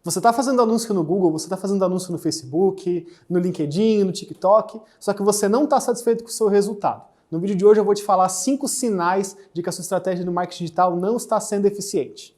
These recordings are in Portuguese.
Você está fazendo anúncio no Google, você está fazendo anúncio no Facebook, no LinkedIn, no TikTok, só que você não está satisfeito com o seu resultado. No vídeo de hoje eu vou te falar 5 sinais de que a sua estratégia no marketing digital não está sendo eficiente.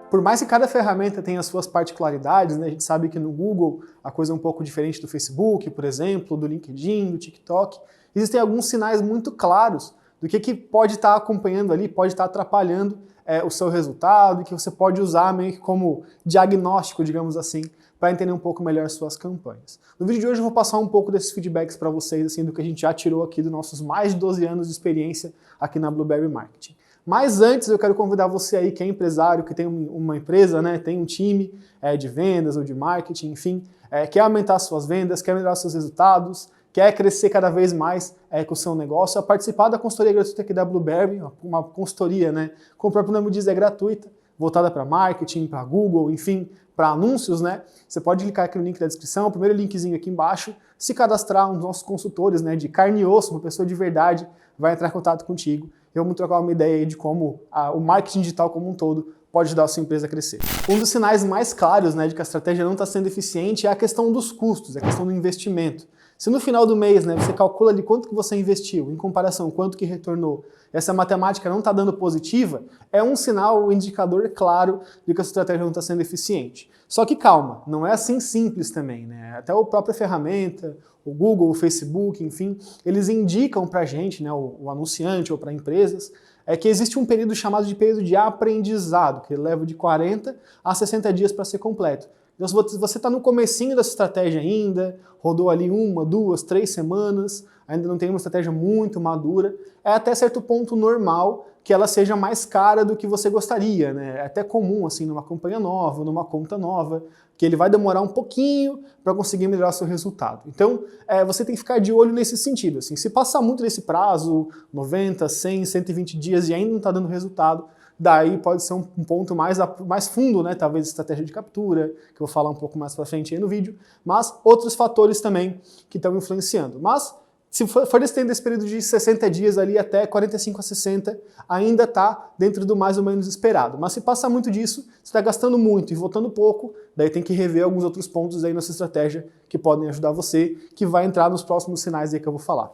Por mais que cada ferramenta tenha as suas particularidades, né, a gente sabe que no Google a coisa é um pouco diferente do Facebook, por exemplo, do LinkedIn, do TikTok, existem alguns sinais muito claros do que pode estar acompanhando ali, pode estar atrapalhando o seu resultado e que você pode usar meio que como diagnóstico, digamos assim, para entender um pouco melhor suas campanhas. No vídeo de hoje eu vou passar um pouco desses feedbacks para vocês, assim, do que a gente já tirou aqui dos nossos mais de 12 anos de experiência aqui na Blueberry Marketing. Mas antes eu quero convidar você aí que é empresário, que tem uma empresa, né, tem um time de vendas ou de marketing, enfim, quer aumentar suas vendas, quer melhorar seus resultados, quer crescer cada vez mais com o seu negócio, a participar da consultoria gratuita aqui da Blueberry, uma consultoria, né, como o próprio nome diz, é gratuita, voltada para marketing, para Google, enfim, para anúncios, né? Você pode clicar aqui no link da descrição, o primeiro linkzinho aqui embaixo, se cadastrar, um dos nossos consultores, né, de carne e osso, uma pessoa de verdade, vai entrar em contato contigo e vamos trocar uma ideia aí de como o marketing digital como um todo pode ajudar a sua empresa a crescer. Um dos sinais mais claros, né, de que a estratégia não está sendo eficiente é a questão dos custos, é a questão do investimento. Se no final do mês, né, você calcula ali quanto que você investiu, em comparação quanto que retornou, essa matemática não está dando positiva, é um sinal, um indicador claro de que a sua estratégia não está sendo eficiente. Só que calma, não é assim simples também, né? Até a própria ferramenta, o Google, o Facebook, enfim, eles indicam para a gente, né, o anunciante ou para empresas, que existe um período chamado de período de aprendizado, que leva de 40 a 60 dias para ser completo. Então, se você está no comecinho dessa estratégia ainda, rodou ali 1, 2, 3 semanas, ainda não tem uma estratégia muito madura, é até certo ponto normal que ela seja mais cara do que você gostaria, né? É até comum, assim, numa campanha nova, numa conta nova, que ele vai demorar um pouquinho para conseguir melhorar seu resultado. Então, você tem que ficar de olho nesse sentido, assim, se passar muito desse prazo, 90, 100, 120 dias e ainda não está dando resultado, daí pode ser um ponto mais fundo, né? Talvez estratégia de captura, que eu vou falar um pouco mais para frente aí no vídeo, mas outros fatores também que estão influenciando. Mas se for estender esse período de 60 dias ali até 45 a 60, ainda está dentro do mais ou menos esperado. Mas se passar muito disso, você está gastando muito e voltando pouco, daí tem que rever alguns outros pontos aí nessa estratégia que podem ajudar você, que vai entrar nos próximos sinais aí que eu vou falar.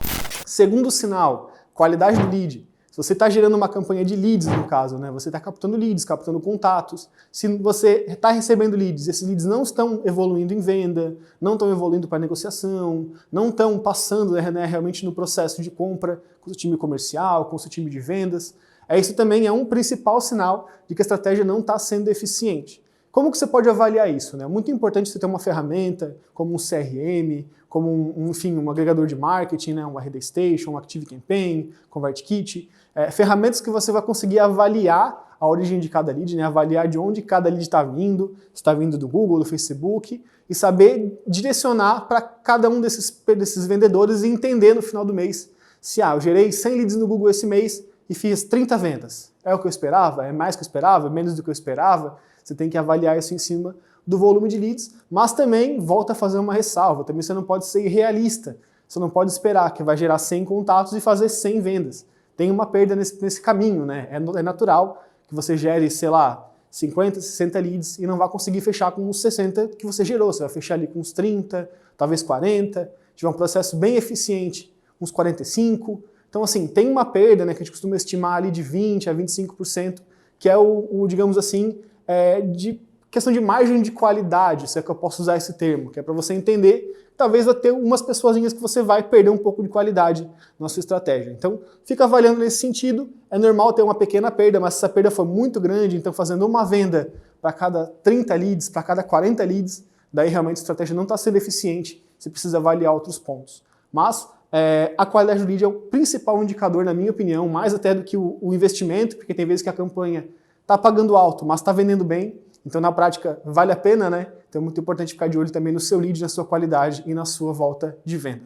Segundo sinal, qualidade do lead. Se você está gerando uma campanha de leads, no caso, né, você está captando leads, captando contatos, se você está recebendo leads, esses leads não estão evoluindo em venda, não estão evoluindo para negociação, não estão passando, né, realmente no processo de compra com o seu time comercial, com o seu time de vendas, isso também é um principal sinal de que a estratégia não está sendo eficiente. Como que você pode avaliar isso? É muito importante você ter uma ferramenta como um CRM, como enfim, um agregador de marketing, né, um RD Station, um Active Campaign, ConvertKit, ferramentas que você vai conseguir avaliar a origem de cada lead, né, avaliar de onde cada lead está vindo, se está vindo do Google, do Facebook, e saber direcionar para cada um desses vendedores e entender no final do mês se eu gerei 100 leads no Google esse mês e fiz 30 vendas. É o que eu esperava? É mais do que eu esperava? É menos do que eu esperava? Você tem que avaliar isso em cima do volume de leads, mas também volta a fazer uma ressalva, também você não pode ser irrealista, você não pode esperar que vai gerar 100 contatos e fazer 100 vendas. Tem uma perda nesse caminho, né? É natural que você gere, sei lá, 50, 60 leads e não vai conseguir fechar com os 60 que você gerou, você vai fechar ali com uns 30, talvez 40, tiver um processo bem eficiente, uns 45, então assim, tem uma perda, né, que a gente costuma estimar ali de 20 a 25%, que é digamos assim, de questão de margem de qualidade, se é que eu posso usar esse termo, que é para você entender, talvez vai ter umas pessoazinhas que você vai perder um pouco de qualidade na sua estratégia. Então, fica avaliando nesse sentido, é normal ter uma pequena perda, mas se essa perda for muito grande, então fazendo uma venda para cada 30 leads, para cada 40 leads, daí realmente a estratégia não está sendo eficiente, você precisa avaliar outros pontos. Mas a qualidade do lead é o principal indicador, na minha opinião, mais até do que o investimento, porque tem vezes que a campanha está pagando alto, mas está vendendo bem, então na prática vale a pena, né? Então é muito importante ficar de olho também no seu lead, na sua qualidade e na sua volta de venda.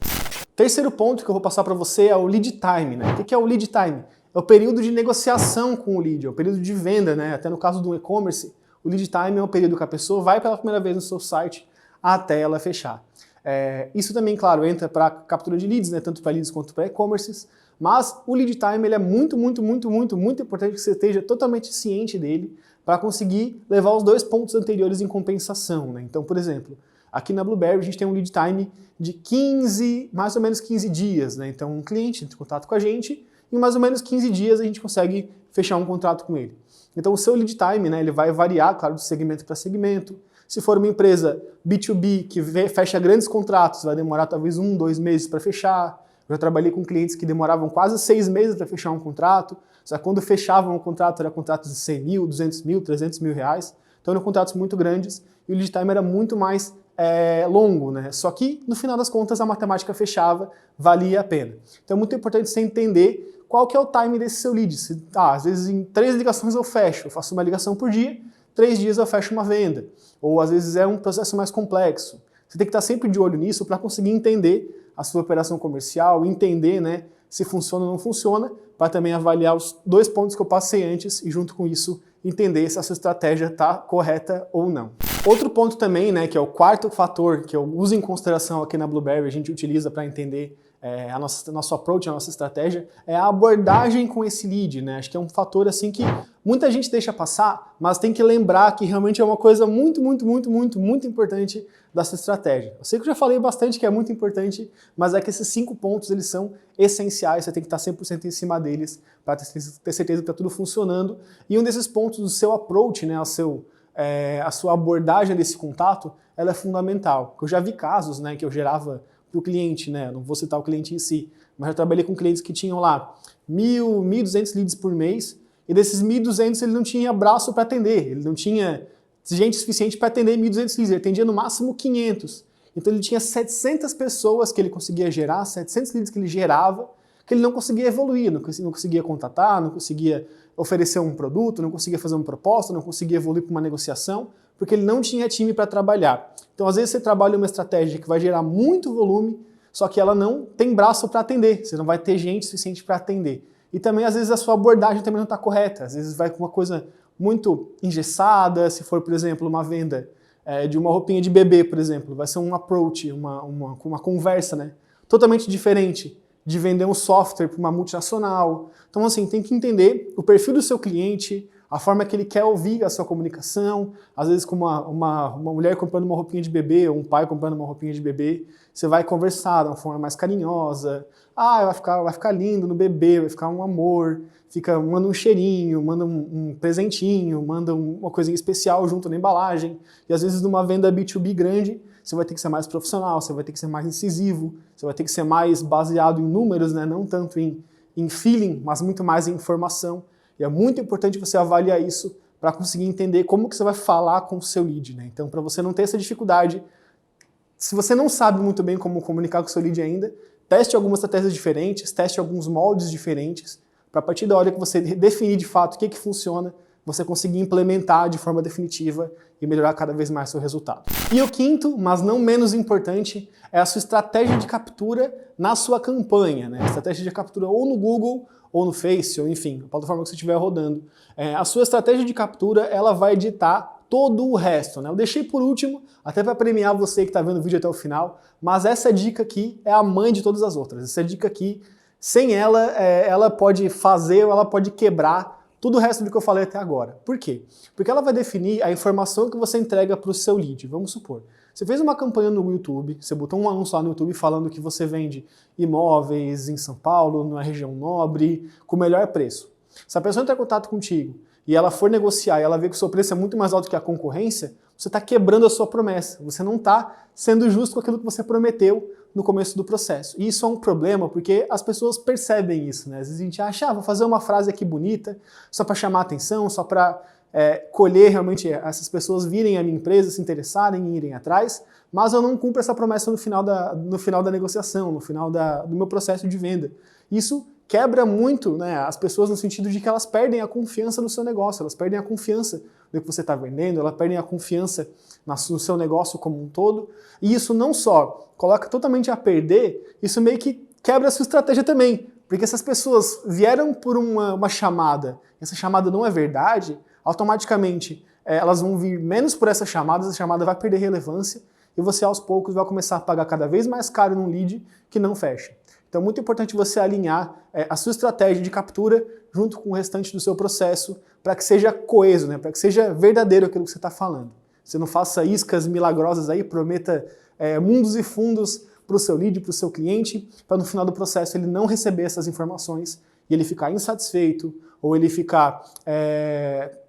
Terceiro ponto que eu vou passar para você é o lead time, né? O que é o lead time? É o período de negociação com o lead, é o período de venda, né? Até no caso do e-commerce, o lead time é o período que a pessoa vai pela primeira vez no seu site até ela fechar. Isso também, claro, entra para captura de leads, né? Tanto para leads quanto para e-commerces, Mas o lead time ele é muito importante que você esteja totalmente ciente dele para conseguir levar os 2 pontos anteriores em compensação, né? Então, por exemplo, aqui na Blueberry a gente tem um lead time de mais ou menos 15 dias, né? Então um cliente entra em contato com a gente e em mais ou menos 15 dias a gente consegue fechar um contrato com ele. Então o seu lead time, né, ele vai variar, claro, de segmento para segmento. Se for uma empresa B2B que fecha grandes contratos, vai demorar talvez 1, 2 meses para fechar. Eu já trabalhei com clientes que demoravam quase 6 meses para fechar um contrato. Só que quando fechavam o contrato, era contratos de 100 mil, 200 mil, 300 mil reais. Então eram contratos muito grandes e o lead time era muito mais longo, né? Só que no final das contas a matemática fechava, valia a pena. Então é muito importante você entender qual que é o time desse seu lead. Às vezes em 3 ligações eu fecho, eu faço uma ligação por dia, 3 dias eu fecho uma venda. Ou às vezes é um processo mais complexo. Você tem que estar sempre de olho nisso para conseguir entender a sua operação comercial, entender, né, se funciona ou não funciona, para também avaliar os 2 pontos que eu passei antes e junto com isso entender se a sua estratégia está correta ou não. Outro ponto também, né, que é o 4º fator que eu uso em consideração aqui na Blueberry, a gente utiliza para entender nosso approach, a nossa estratégia, é a abordagem com esse lead, né? Acho que é um fator assim que muita gente deixa passar, mas tem que lembrar que realmente é uma coisa muito importante dessa estratégia. Eu sei que eu já falei bastante que é muito importante, mas é que esses 5 pontos eles são essenciais, você tem que estar 100% em cima deles para ter certeza que está tudo funcionando. E um desses pontos do seu approach, né, a sua abordagem desse contato, ela é fundamental. Eu já vi casos, né, que eu gerava para o cliente, né, não vou citar o cliente em si, mas eu trabalhei com clientes que tinham lá 1.000, 1.200 leads por mês, e desses 1.200 ele não tinha braço para atender, ele não tinha gente suficiente para atender 1.200 leads, ele atendia no máximo 500. Então ele tinha 700 pessoas que ele conseguia gerar, 700 leads que ele gerava, que ele não conseguia evoluir, não conseguia contatar, não conseguia oferecer um produto, não conseguia fazer uma proposta, não conseguia evoluir para uma negociação, porque ele não tinha time para trabalhar. Então, às vezes, você trabalha uma estratégia que vai gerar muito volume, só que ela não tem braço para atender, você não vai ter gente suficiente para atender. E também, às vezes, a sua abordagem também não está correta, às vezes vai com uma coisa muito engessada, se for, por exemplo, uma venda de uma roupinha de bebê, por exemplo, vai ser um approach, uma conversa, né, totalmente diferente de vender um software para uma multinacional. Então, assim, tem que entender o perfil do seu cliente, a forma que ele quer ouvir a sua comunicação. Às vezes, com uma mulher comprando uma roupinha de bebê, ou um pai comprando uma roupinha de bebê, você vai conversar de uma forma mais carinhosa. Vai ficar lindo no bebê, vai ficar um amor, manda um cheirinho, manda um presentinho, manda uma coisinha especial junto na embalagem. E às vezes, numa venda B2B grande, você vai ter que ser mais profissional, você vai ter que ser mais incisivo, você vai ter que ser mais baseado em números, né? Não tanto em feeling, mas muito mais em informação. E é muito importante você avaliar isso para conseguir entender como que você vai falar com o seu lead, né? Então, para você não ter essa dificuldade, se você não sabe muito bem como comunicar com o seu lead ainda, teste algumas estratégias diferentes, teste alguns moldes diferentes, para a partir da hora que você definir de fato o que funciona, você conseguir implementar de forma definitiva e melhorar cada vez mais seu resultado. E o 5º, mas não menos importante, é a sua estratégia de captura na sua campanha, né? Estratégia de captura ou no Google, ou no Face, ou enfim, a plataforma que você estiver rodando. A sua estratégia de captura, ela vai ditar todo o resto, né? Eu deixei por último, até para premiar você que está vendo o vídeo até o final, mas essa dica aqui é a mãe de todas as outras. Essa dica aqui, sem ela, ela pode fazer ou ela pode quebrar tudo o resto do que eu falei até agora. Por quê? Porque ela vai definir a informação que você entrega para o seu lead. Vamos supor, você fez uma campanha no YouTube, você botou um anúncio lá no YouTube falando que você vende imóveis em São Paulo, na região nobre, com o melhor preço. Se a pessoa entrar em contato contigo e ela for negociar e ela vê que o seu preço é muito mais alto que a concorrência, você está quebrando a sua promessa, você não está sendo justo com aquilo que você prometeu no começo do processo. E isso é um problema porque as pessoas percebem isso, né? Às vezes a gente acha, vou fazer uma frase aqui bonita, só para chamar atenção, só para colher realmente essas pessoas virem à minha empresa, se interessarem e irem atrás, mas eu não cumpro essa promessa no final da negociação, no final do meu processo de venda. Isso quebra muito, né, as pessoas no sentido de que elas perdem a confiança no seu negócio, elas perdem a confiança no que você está vendendo, elas perdem a confiança no seu negócio como um todo, e isso não só coloca totalmente a perder, isso meio que quebra a sua estratégia também, porque se as pessoas vieram por uma chamada, essa chamada não é verdade, automaticamente elas vão vir menos por essa chamada vai perder relevância, e você aos poucos vai começar a pagar cada vez mais caro num lead que não fecha. Então, muito importante você alinhar a sua estratégia de captura junto com o restante do seu processo para que seja coeso, né? Para que seja verdadeiro aquilo que você está falando. Você não faça iscas milagrosas aí, prometa mundos e fundos para o seu lead, para o seu cliente, para no final do processo ele não receber essas informações e ele ficar insatisfeito, ou ele ficar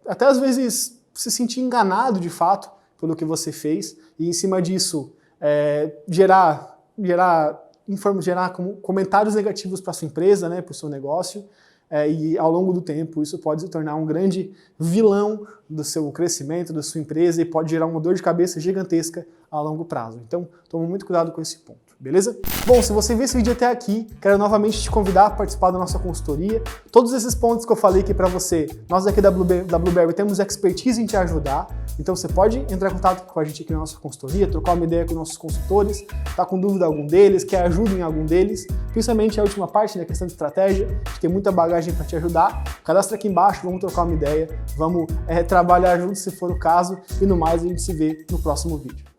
até às vezes se sentir enganado de fato pelo que você fez, e em cima disso gerar comentários negativos para sua empresa, né, para o seu negócio, e ao longo do tempo isso pode se tornar um grande vilão do seu crescimento, da sua empresa, e pode gerar uma dor de cabeça gigantesca a longo prazo. Então, tome muito cuidado com esse ponto, beleza? Bom, se você viu esse vídeo até aqui, quero novamente te convidar a participar da nossa consultoria. Todos esses pontos que eu falei aqui para você, nós aqui da Blueberry temos expertise em te ajudar, então você pode entrar em contato com a gente aqui na nossa consultoria, trocar uma ideia com nossos consultores, tá com dúvida em algum deles, quer ajuda em algum deles, principalmente a última parte, né, questão de estratégia, a gente tem muita bagagem para te ajudar. Cadastra aqui embaixo, vamos trocar uma ideia, vamos trabalhar juntos se for o caso, e no mais a gente se vê no próximo vídeo.